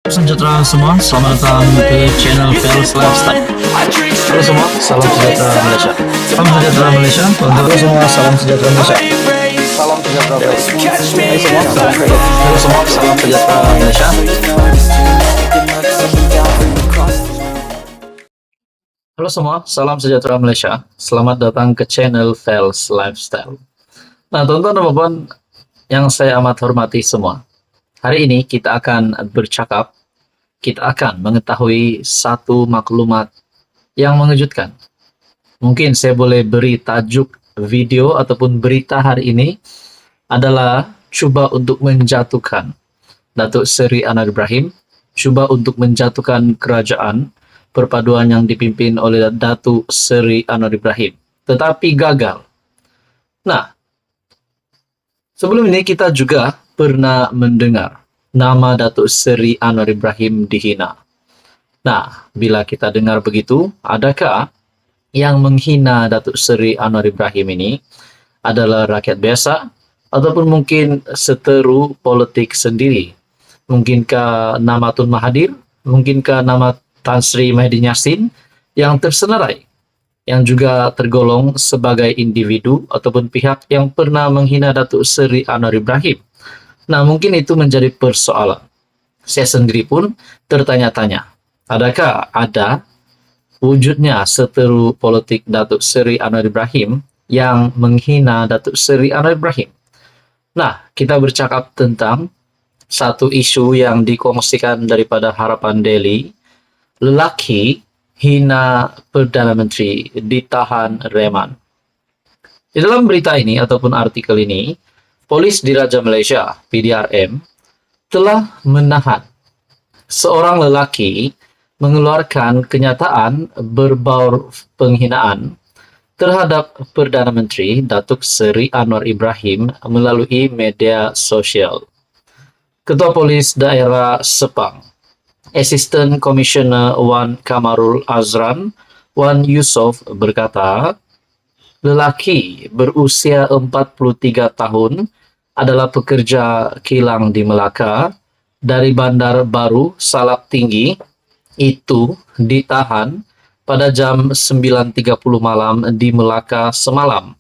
Sejahtera semua, selamat datang ke channel Fels Lifestyle. Halo semua, salam sejahtera Malaysia. Salam sejahtera Malaysia. Halo semua, salam sejahtera Malaysia. Salam sejahtera Malaysia. Halo semua, salam sejahtera Malaysia. Halo semua, salam sejahtera Malaysia. Selamat datang ke channel Fels Lifestyle. Nah, teman-teman dan teman-teman yang saya amat hormati semua. Hari ini kita akan bercakap, kita akan mengetahui satu maklumat yang mengejutkan. Mungkin saya boleh beri tajuk video ataupun berita hari ini adalah cuba untuk menjatuhkan Datuk Seri Anwar Ibrahim, cuba untuk menjatuhkan kerajaan perpaduan yang dipimpin oleh Datuk Seri Anwar Ibrahim, tetapi gagal. Nah, sebelum ini kita juga pernah mendengar nama Datuk Seri Anwar Ibrahim dihina. Nah, bila kita dengar begitu, adakah yang menghina Datuk Seri Anwar Ibrahim ini adalah rakyat biasa ataupun mungkin seteru politik sendiri? Mungkinkah nama Tun Mahathir? Mungkinkah nama Tan Sri Muhyiddin Yassin yang tersenarai, yang juga tergolong sebagai individu ataupun pihak yang pernah menghina Datuk Seri Anwar Ibrahim? Nah, mungkin itu menjadi persoalan. Saya sendiri pun tertanya-tanya, adakah ada wujudnya seteru politik Datuk Seri Anwar Ibrahim yang menghina Datuk Seri Anwar Ibrahim? Nah, kita bercakap tentang satu isu yang dikongsikan daripada Harapan Daily, lelaki hina Perdana Menteri ditahan reman. Di dalam berita ini ataupun artikel ini, Polis Diraja Malaysia, PDRM, telah menahan seorang lelaki mengeluarkan kenyataan berbau penghinaan terhadap Perdana Menteri Datuk Seri Anwar Ibrahim melalui media sosial. Ketua Polis Daerah Sepang, Assistant Commissioner Wan Kamarul Azran, Wan Yusof berkata, lelaki berusia 43 tahun adalah pekerja kilang di Melaka dari Bandar Baru Salak Tinggi itu ditahan pada jam 9.30 malam di Melaka semalam.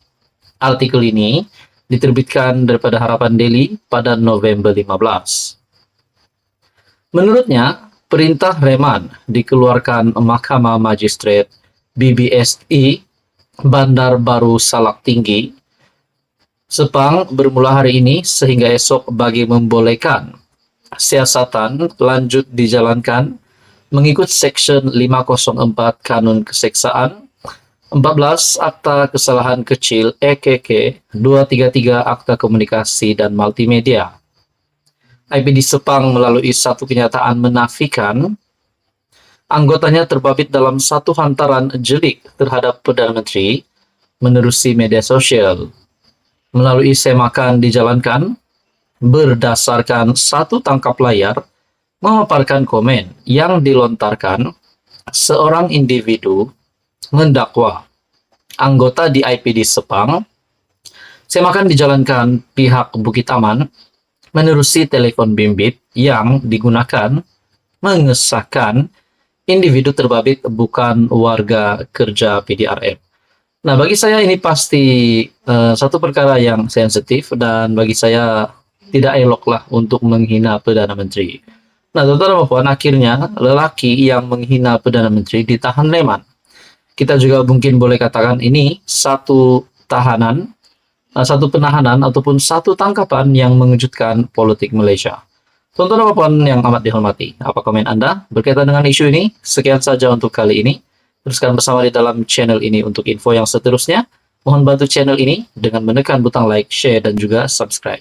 Artikel ini diterbitkan daripada Harapan Daily pada November 15. Menurutnya, perintah reman dikeluarkan Mahkamah Magistrate BBSI Bandar Baru Salak Tinggi Sepang bermula hari ini sehingga esok bagi membolehkan siasatan lanjut dijalankan mengikut Seksyen 504 Kanun Keseksaan, 14 Akta Kesalahan Kecil EKK, 233 Akta Komunikasi dan Multimedia. IPD Sepang melalui satu kenyataan menafikan anggotanya terbabit dalam satu hantaran jelik terhadap Perdana Menteri menerusi media sosial. Melalui semakan dijalankan berdasarkan satu tangkap layar memaparkan komen yang dilontarkan seorang individu mendakwa anggota di IPD Sepang. Semakan dijalankan pihak Bukit Aman menerusi telepon bimbit yang digunakan mengesahkan individu terbabit bukan warga kerja PDRM. Nah, bagi saya ini pasti satu perkara yang sensitif dan bagi saya tidak eloklah untuk menghina Perdana Menteri. Nah, teman-teman, akhirnya lelaki yang menghina Perdana Menteri ditahan reman. Kita juga mungkin boleh katakan ini satu tahanan, satu penahanan ataupun satu tangkapan yang mengejutkan politik Malaysia. Teman-teman yang amat dihormati, apa komen Anda berkaitan dengan isu ini? Sekian saja untuk kali ini. Teruskan bersama di dalam channel ini untuk info yang seterusnya. Mohon bantu channel ini dengan menekan butang like, share, dan juga subscribe.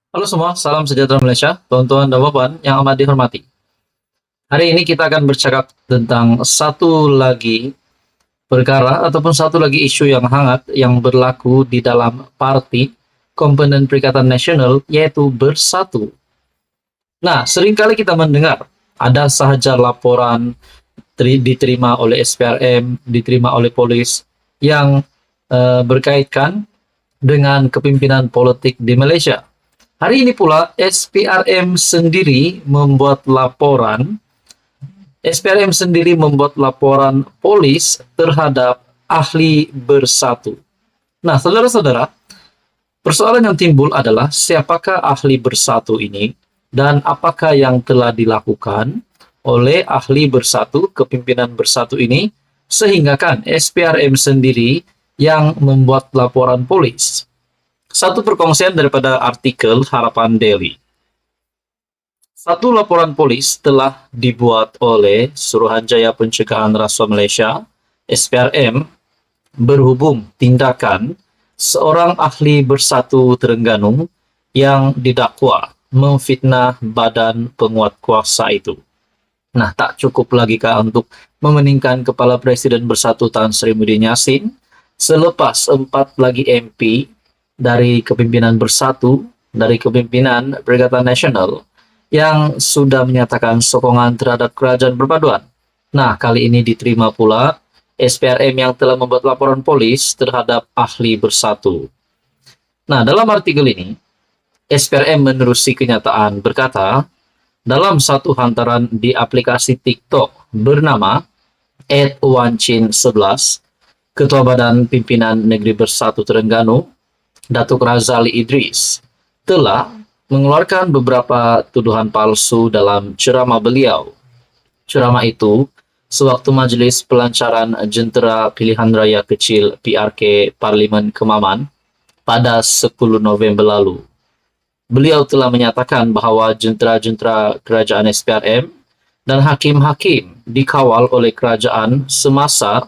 Halo semua, salam sejahtera Malaysia, teman-teman dan bapak yang amat dihormati. Hari ini kita akan bercakap tentang satu lagi perkara ataupun satu lagi isu yang hangat yang berlaku di dalam parti komponen Perikatan Nasional, yaitu Bersatu. Nah, seringkali kita mendengar ada sahaja laporan diterima oleh SPRM, diterima oleh polis yang berkaitan dengan kepimpinan politik di Malaysia. Hari ini pula SPRM sendiri membuat laporan polis terhadap ahli bersatu. Nah, saudara-saudara, persoalan yang timbul adalah siapakah ahli bersatu ini dan apakah yang telah dilakukan oleh ahli bersatu, kepimpinan bersatu ini, sehingga kan SPRM sendiri yang membuat laporan polis. Satu perkongsian daripada artikel Harapan Daily. Satu laporan polis telah dibuat oleh Suruhanjaya Pencegahan Rasuah Malaysia, SPRM, berhubung tindakan seorang ahli bersatu Terengganu yang didakwa memfitnah badan penguat kuasa itu. Nah, tak cukup lagi kah untuk memeningkan Kepala Presiden Bersatu Tan Sri Muhyiddin Yassin selepas 4 lagi MP dari kepimpinan Bersatu, dari kepimpinan Perikatan Nasional yang sudah menyatakan sokongan terhadap kerajaan perpaduan. Nah, kali ini diterima pula SPRM yang telah membuat laporan polis terhadap ahli bersatu. Nah, dalam artikel ini, SPRM menerusi kenyataan berkata, dalam satu hantaran di aplikasi TikTok bernama @wancin11, Ketua Badan Pimpinan Negeri Bersatu Terengganu, Datuk Razali Idris, telah mengeluarkan beberapa tuduhan palsu dalam ceramah beliau. Ceramah itu sewaktu Majlis Pelancaran Jentera Pilihan Raya Kecil PRK Parlimen Kemaman pada 10 November lalu. Beliau telah menyatakan bahawa jentera-jentera kerajaan SPRM dan hakim-hakim dikawal oleh kerajaan semasa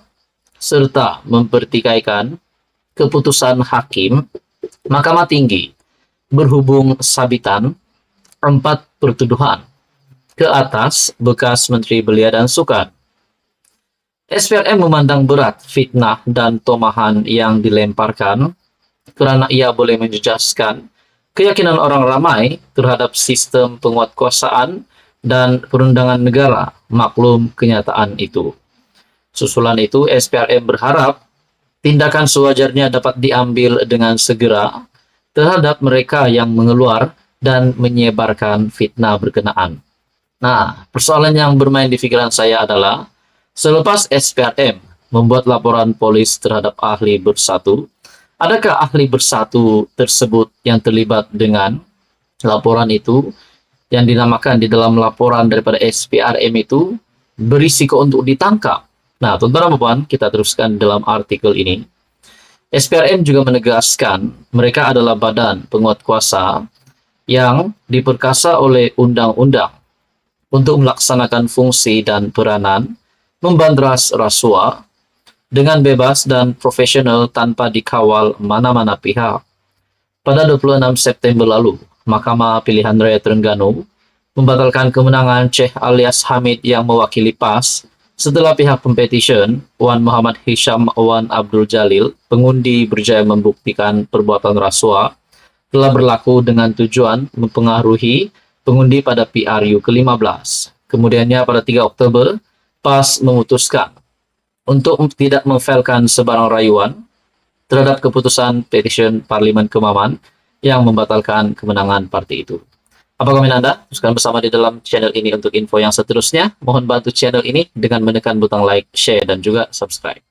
serta mempertikaikan keputusan hakim Mahkamah Tinggi berhubung sabitan 4 pertuduhan ke atas bekas Menteri Belia dan Sukan. SPRM memandang berat fitnah dan tomahan yang dilemparkan kerana ia boleh menjejaskan keyakinan orang ramai terhadap sistem penguatkuasaan dan perundangan negara. Maklum kenyataan itu. Susulan itu, SPRM berharap tindakan sewajarnya dapat diambil dengan segera terhadap mereka yang mengeluar dan menyebarkan fitnah berkenaan. Nah, persoalan yang bermain di pikiran saya adalah, selepas SPRM membuat laporan polis terhadap ahli bersatu, adakah ahli bersatu tersebut yang terlibat dengan laporan itu, yang dinamakan di dalam laporan daripada SPRM itu, berisiko untuk ditangkap? Nah, tuan-tuan dan puan, kita teruskan dalam artikel ini. SPRM juga menegaskan mereka adalah badan penguat kuasa yang diperkasa oleh undang-undang untuk melaksanakan fungsi dan peranan membandras rasuah dengan bebas dan profesional tanpa dikawal mana-mana pihak. Pada 26 September lalu, Mahkamah Pilihan Raya Terengganu membatalkan kemenangan Sheikh alias Hamid yang mewakili PAS setelah pihak pempetisyen, Wan Muhammad Hisham Wan Abdul Jalil, pengundi berjaya membuktikan perbuatan rasuah telah berlaku dengan tujuan mempengaruhi pengundi pada PRU ke-15. Kemudiannya pada 3 Oktober, PAS memutuskan untuk tidak memfailkan sebarang rayuan terhadap keputusan petisyen Parlimen Kemaman yang membatalkan kemenangan parti itu. Apa komen Anda? Teruskan bersama di dalam channel ini untuk info yang seterusnya. Mohon bantu channel ini dengan menekan butang like, share, dan juga subscribe.